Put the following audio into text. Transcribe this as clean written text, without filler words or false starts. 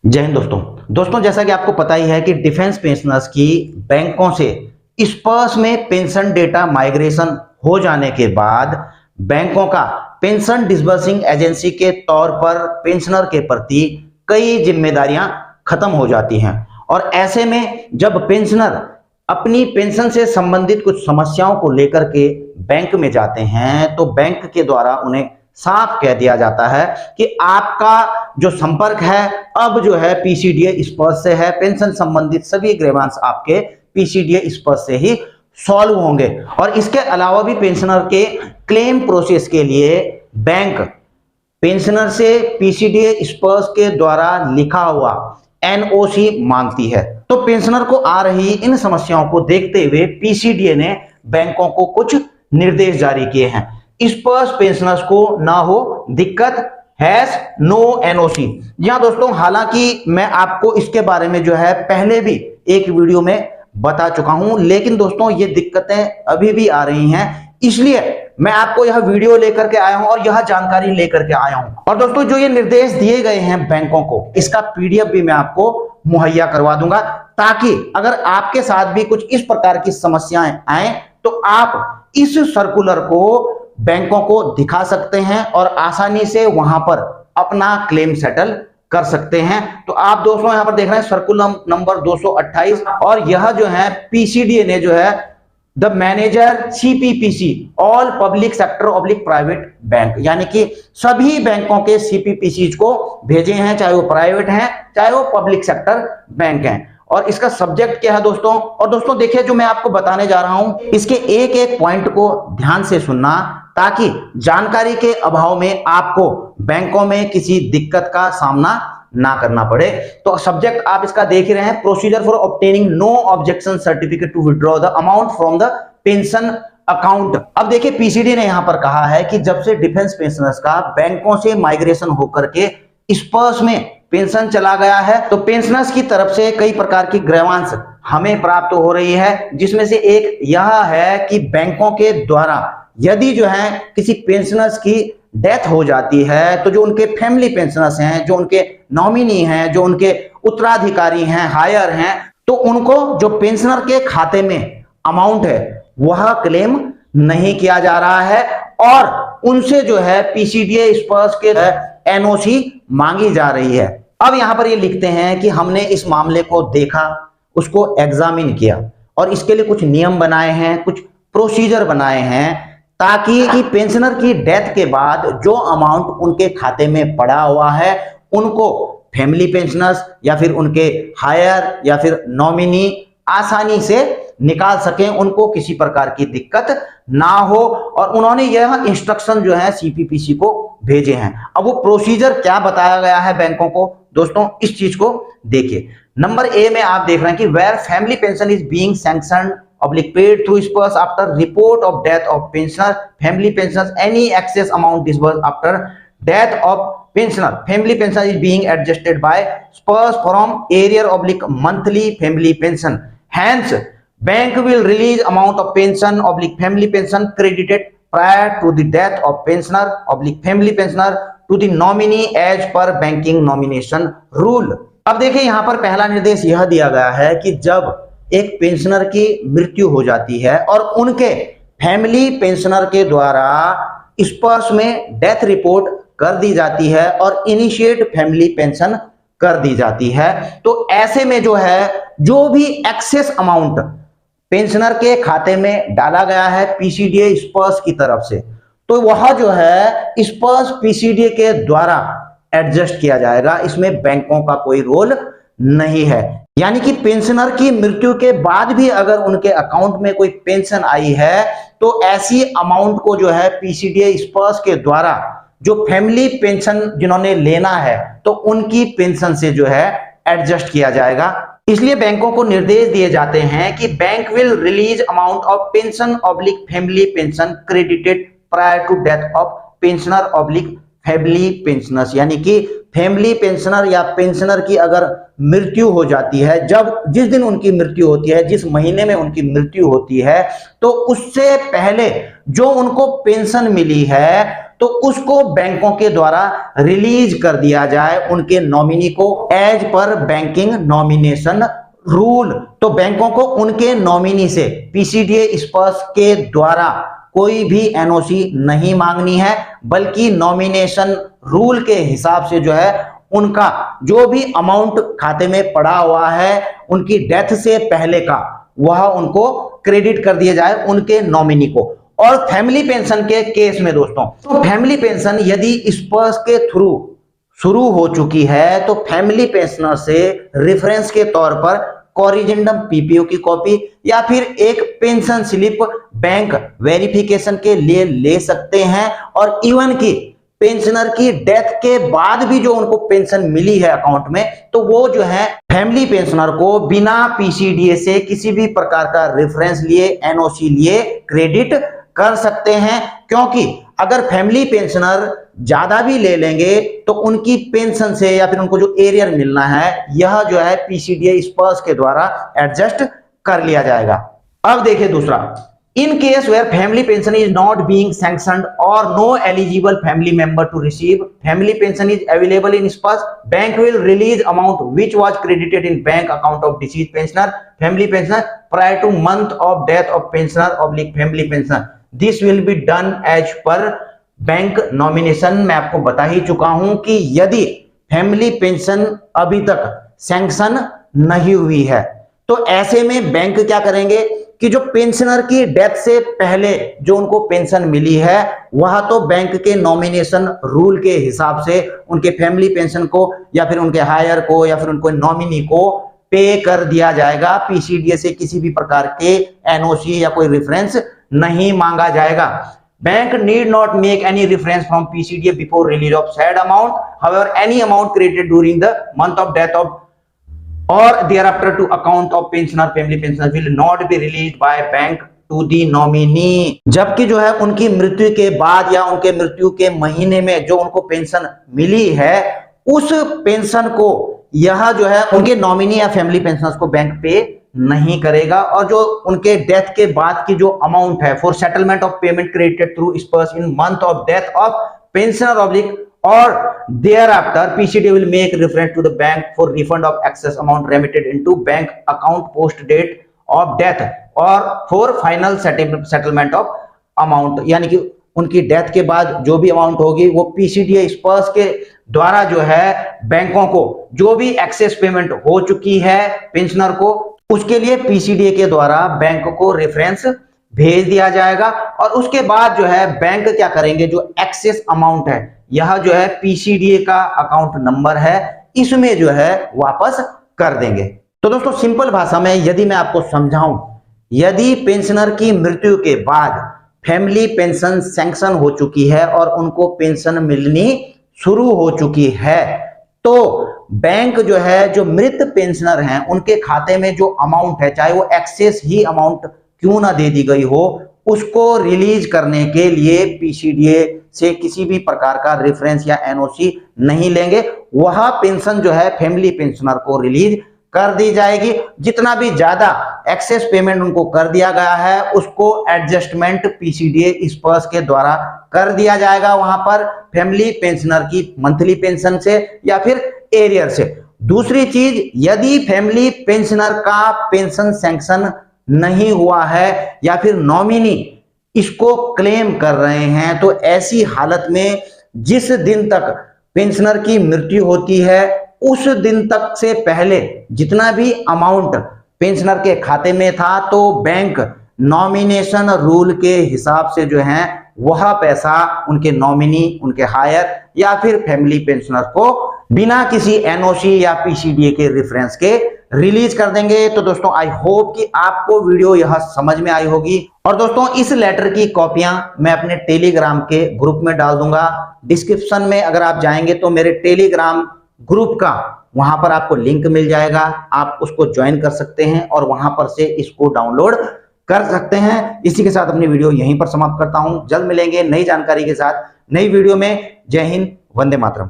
जय हिंद दोस्तों जैसा कि आपको पता ही है कि डिफेंस पेंशनर्स की बैंकों से स्पर्श में पेंशन डेटा माइग्रेशन हो जाने के बाद बैंकों का पेंशन डिसबर्सिंग एजेंसी के तौर पर पेंशनर के प्रति कई जिम्मेदारियां खत्म हो जाती हैं। और ऐसे में जब पेंशनर अपनी पेंशन से संबंधित कुछ समस्याओं को लेकर के बैंक में जाते हैं तो बैंक के द्वारा उन्हें साफ कह दिया जाता है कि आपका जो संपर्क है अब जो है पीसीडीए स्पर्श से है। पेंशन संबंधित सभी ग्रीवांस आपके पीसीडीए स्पर्श से ही सॉल्व होंगे। और इसके अलावा भी पेंशनर के क्लेम प्रोसेस के लिए बैंक पेंशनर से पीसीडीए स्पर्श के द्वारा लिखा हुआ एनओसी मांगती है। तो पेंशनर को आ रही इन समस्याओं को देखते हुए पीसीडीए ने बैंकों को कुछ निर्देश जारी किए हैं। स्पर्श पेंशनर्स को ना हो दिक्कत, हैज नो एनओसी। जी हाँ दोस्तों, हालांकि मैं आपको इसके बारे में जो है पहले भी एक वीडियो में बता चुका हूं, लेकिन दोस्तों ये दिक्कतें अभी भी आ रही हैं, इसलिए मैं आपको यह वीडियो लेकर के आया हूं और यह जानकारी लेकर के आया हूं। और दोस्तों जो ये निर्देश दिए गए हैं बैंकों को, इसका पीडीएफ भी मैं आपको मुहैया करवा दूंगा, ताकि अगर आपके साथ भी कुछ इस प्रकार की समस्याएं आए तो आप इस सर्कुलर को बैंकों को दिखा सकते हैं और आसानी से वहां पर अपना क्लेम सेटल कर सकते हैं। तो आप दोस्तों यहां पर देख रहे हैं सर्कुलर नंबर 228, और यह जो है पीसीडीए ने जो है the manager CPPC all public sector oblique private bank, यानी कि सभी बैंकों के सीपीपीसी को भेजे हैं, चाहे वो प्राइवेट हैं चाहे वो पब्लिक सेक्टर बैंक हैं। और इसका सब्जेक्ट क्या है दोस्तों, और दोस्तों देखिए जो मैं आपको बताने जा रहा हूं इसके एक एक पॉइंट को ध्यान से सुनना, ताकि जानकारी के अभाव में आपको बैंकों में किसी दिक्कत का सामना ना करना पड़े। तो सब्जेक्ट आप इसका देख ही रहे हैं, procedure for obtaining no objection certificate to withdraw the amount from the pension account. अब देखिए पीसीडी ने यहां पर कहा है कि जब से डिफेंस पेंशनर्स का बैंकों से माइग्रेशन होकर के स्पर्श में पेंशन चला गया है तो पेंशनर्स की तरफ से कई प्रकार की ग्रीवांस हमें प्राप्त हो रही है, जिसमें से एक यह है कि बैंकों के द्वारा यदि जो है किसी पेंशनर्स की डेथ हो जाती है तो जो उनके फैमिली पेंशनर्स हैं, जो उनके नॉमिनी हैं, जो उनके उत्तराधिकारी हैं, हायर हैं, तो उनको जो पेंशनर के खाते में अमाउंट है वह क्लेम नहीं किया जा रहा है और उनसे जो है पीसीडीए स्पर्श के एनओसी मांगी जा रही है। अब यहां पर ये लिखते हैं कि हमने इस मामले को देखा, उसको एग्जामिन किया और इसके लिए कुछ नियम बनाए हैं, कुछ प्रोसीजर बनाए हैं, ताकि पेंशनर की डेथ के बाद जो अमाउंट उनके खाते में पड़ा हुआ है उनको फैमिली पेंशनर्स या फिर उनके हायर या फिर नॉमिनी आसानी से निकाल सकें, उनको किसी प्रकार की दिक्कत ना हो। और उन्होंने यह इंस्ट्रक्शन जो है सीपीपीसी को भेजे हैं। अब वो प्रोसीजर क्या बताया गया है बैंकों को, दोस्तों इस चीज को देखिए। नंबर ए में आप देख रहे हैं कि where family pension is being sanctioned oblique paid through spurs after report of death of pensioner, family pensions, any excess amount disbursed after death of pensioner, family pension is being adjusted by spurs from area oblique monthly family pension. Hence, bank will release amount of pension oblique family pension credited prior to the death of pensioner oblique family pensioner to the nominee as per banking nomination rule. अब देखिए यहाँ पर पहला निर्देश यह दिया गया है कि जब एक पेंशनर की मृत्यु हो जाती है और उनके फैमिली पेंशनर के द्वारा स्पर्श में डेथ रिपोर्ट कर दी जाती है और इनिशिएट फैमिली पेंशन कर दी जाती है, तो ऐसे में जो है जो भी एक्सेस अमाउंट पेंशनर के खाते में डाला गया है पीसीडीए स्पर्श की तरफ से, तो वह जो है स्पर्श पीसीडीए के द्वारा एडजस्ट किया जाएगा। इसमें बैंकों का कोई रोल नहीं है। यानी कि पेंशनर की मृत्यु के बाद भी अगर उनके अकाउंट में कोई पेंशन आई है तो ऐसी अमाउंट को जो है पीसीडीए स्पर्श के द्वारा जो फैमिली पेंशन जिन्होंने लेना है तो उनकी पेंशन से जो है एडजस्ट किया जाएगा। इसलिए बैंकों को निर्देश दिए जाते हैं कि bank will release amount of pension oblique family pension credited prior to death of pensioner oblique family pensioners, यानी कि फैमिली पेंशनर या पेंशनर की अगर मृत्यु हो जाती है, जब जिस दिन उनकी मृत्यु होती है, जिस महीने में उनकी मृत्यु होती है, तो उससे पहले जो उनको पेंशन मिली है तो उसको बैंकों के द्वारा रिलीज कर दिया जाए उनके नॉमिनी को as per banking nomination rule. तो बैंकों को उनके नॉमिनी से पीसीडीए स्पर्श के द्वारा कोई भी एनओसी नहीं मांगनी है, बल्कि नॉमिनेशन रूल के हिसाब से जो है उनका जो भी अमाउंट खाते में पड़ा हुआ है उनकी डेथ से पहले का, वह उनको क्रेडिट कर दिया जाए उनके नॉमिनी को। और फैमिली पेंशन के केस में दोस्तों, तो फैमिली पेंशन यदि स्पर्श के थ्रू शुरू हो चुकी है तो फैमिली पेंशनर से रेफरेंस के तौर पर कोरिजेंडम पीपीओ की कॉपी या फिर एक पेंशन स्लिप बैंक वेरिफिकेशन के लिए ले सकते हैं। और इवन की पेंशनर की डेथ के बाद भी जो उनको पेंशन मिली है अकाउंट में, तो वो जो है फैमिली पेंशनर को बिना पीसीडीए से किसी भी प्रकार का रेफरेंस लिए, एनओसी लिए क्रेडिट कर सकते हैं। क्योंकि अगर फैमिली पेंशनर ज्यादा भी ले लेंगे तो उनकी पेंशन से या फिर उनको जो एरियर मिलना है यह जो है पीसीडीए स्पर्श के द्वारा एडजस्ट कर लिया जाएगा। अब देखिए दूसरा, in case where family pension is not being sanctioned और no eligible family member to receive family pension is available in Sparsh, bank will release amount which was credited in bank account of deceased pensioner family pensioner prior to month of death of pensioner oblique family pensioner. This will be done as per bank nomination. मैं आपको बता ही चुका हूं कि यदि family pension अभी तक sanction नहीं हुई है तो ऐसे में बैंक क्या करेंगे कि जो पेंशनर की डेथ से पहले जो उनको पेंशन मिली है वह तो बैंक के नॉमिनेशन रूल के हिसाब से उनके फैमिली पेंशन को या फिर उनके हायर को या फिर उनको नॉमिनी को पे कर दिया जाएगा। पीसीडीए से किसी भी प्रकार के एनओसी या कोई रेफरेंस नहीं मांगा जाएगा। Bank need not make any reference from PCDA before release of said amount. However, any amount credited during the month of death of or thereafter to account of pensioner family pensioner will not be released by bank to the nominee. जबकि जो है उनकी मृत्यु के बाद या उनके मृत्यु के महीने में जो उनको पेंशन मिली है उस पेंशन को यह जो है उनके नॉमिनी या फैमिली पेंशनर्स को बैंक पे नहीं करेगा। और जो उनके डेथ के बाद की जो अमाउंट है for settlement of payment credited through Sparsh in month of death of pensioner oblique or thereafter PCD will make reference to the bank for refund of excess amount remitted into bank account post date of death or for final settlement of amount। यानी कि उनकी death के बाद जो भी amount होगी वो PCDA स्पर्श के द्वारा जो है बैंकों को जो भी एक्सेस पेमेंट हो चुकी है पेंशनर को उसके लिए पीसीडीए के द्वारा बैंक को रेफरेंस भेज दिया जाएगा। और उसके बाद जो है बैंक क्या करेंगे, जो एक्सेस अमाउंट है यह जो है पीसीडीए का अकाउंट नंबर है इसमें जो है वापस कर देंगे। तो दोस्तों सिंपल भाषा में यदि मैं आपको समझाऊं, यदि पेंशनर की मृत्यु के बाद फैमिली पेंशन सैंक्शन हो चुकी है और उनको पेंशन मिलनी शुरू हो चुकी है तो बैंक जो है जो मृत पेंशनर हैं उनके खाते में जो अमाउंट है चाहे वो एक्सेस ही अमाउंट क्यों ना दे दी गई हो उसको रिलीज करने के लिए पीसीडीए से किसी भी प्रकार का रेफरेंस या एनओसी नहीं लेंगे। वह पेंशन जो है फैमिली पेंशनर को रिलीज कर दी जाएगी। जितना भी ज्यादा एक्सेस पेमेंट उनको कर दिया गया है उसको एडजस्टमेंट पीसीडीए स्पर्श के द्वारा कर दिया जाएगा वहां पर फैमिली पेंशनर की मंथली पेंशन से या फिर एरियर से। दूसरी चीज, यदि फैमिली पेंशनर का पेंशन सैंक्शन नहीं हुआ है या फिर नॉमिनी इसको क्लेम कर रहे हैं तो ऐसी हालत में जिस दिन तक पेंशनर की मृत्यु होती है उस दिन तक से पहले जितना भी अमाउंट पेंशनर के खाते में था तो बैंक नॉमिनेशन रूल के हिसाब से जो है वह पैसा उनके नॉमिनी, उनके हायर या फिर फैमिली पेंशनर को बिना किसी एनओसी या पीसीडीए के रेफरेंस के रिलीज कर देंगे। तो दोस्तों आई होप कि आपको वीडियो यह समझ में आई होगी। और दोस्तों इस लेटर की कॉपियां मैं अपने टेलीग्राम के ग्रुप में डाल दूंगा। डिस्क्रिप्शन में अगर आप जाएंगे तो मेरे टेलीग्राम ग्रुप का वहां पर आपको लिंक मिल जाएगा, आप उसको ज्वाइन कर सकते हैं और वहां पर से इसको डाउनलोड कर सकते हैं। इसी के साथ अपनी वीडियो यहीं पर समाप्त करता हूं। जल्द मिलेंगे नई जानकारी के साथ नई वीडियो में। जय हिंद, वंदे मातरम।